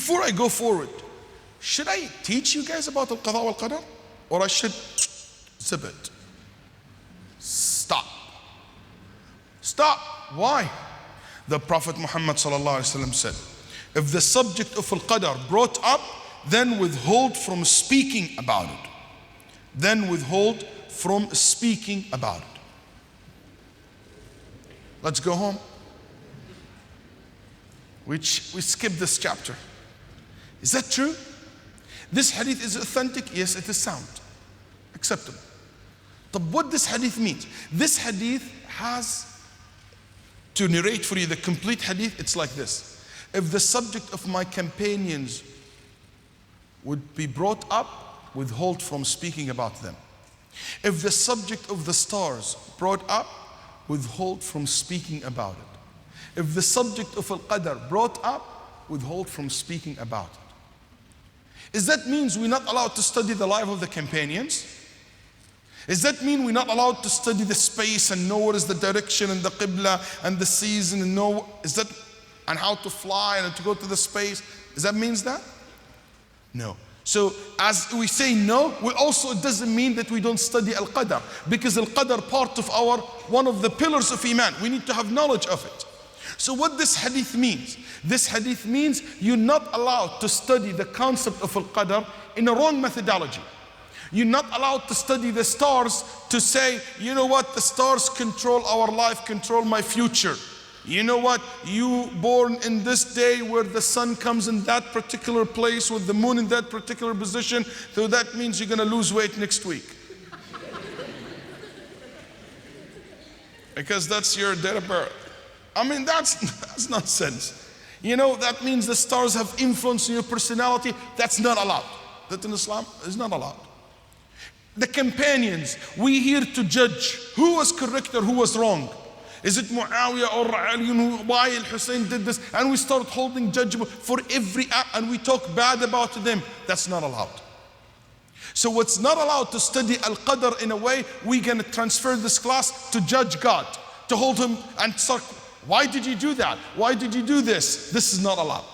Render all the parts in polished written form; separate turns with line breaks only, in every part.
Before I go forward, should I teach you guys about al-qada wal-qadar? Or I should zip it? Stop. Stop. Why? The Prophet Muhammad ﷺ said, if the subject of al-qadar brought up, then withhold from speaking about it. Then withhold from speaking about it. Let's go home. We skip this chapter. Is that true? This hadith is authentic? Yes, it is sound. Acceptable. But what this hadith means? This hadith has, to narrate for you the complete hadith, it's like this. If the subject of my companions would be brought up, withhold from speaking about them. If the subject of the stars brought up, withhold from speaking about it. If the subject of al-qadar brought up, withhold from speaking about it. Does that mean we're not allowed to study the life of the companions? Does that mean we're not allowed to study the space and know what is the direction and the qibla and the season and know and how to fly and to go to the space? Does that mean that? No. So as we say no, it doesn't mean that we don't study al-qadar, because al-qadar part of one of the pillars of iman. We need to have knowledge of it. So what this hadith means? This hadith means you're not allowed to study the concept of al-qadar in a wrong methodology. You're not allowed to study the stars to say, you know what, the stars control our life, control my future. You know what, you born in this day where the sun comes in that particular place with the moon in that particular position, so that means you're going to lose weight next week. Because that's your date of birth. I mean, that's nonsense. You know, that means the stars have influence on your personality. That's not allowed. That in Islam is not allowed. The companions, we here to judge who was correct or who was wrong. Is it Muawiyah or Ali? Why al-Hussein did this? And we start holding judgment for every act and we talk bad about them. That's not allowed. So what's not allowed to study al-qadr in a way, we're going to transfer this class to judge God, to hold him and start, why did you do that? Why did you do this? This is not allowed.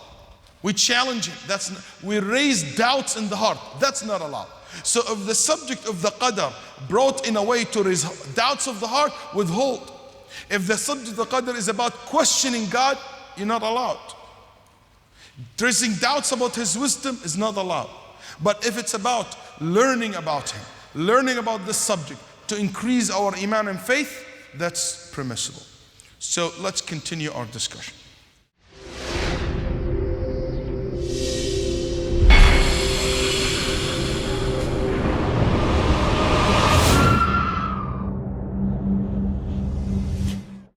We challenge him. We raise doubts in the heart. That's not allowed. So if the subject of the qadr brought in a way to raise doubts of the heart, withhold. If the subject of the qadr is about questioning God, you're not allowed. Raising doubts about his wisdom is not allowed. But if it's about learning about him, learning about this subject to increase our iman and faith, that's permissible. So let's continue our discussion.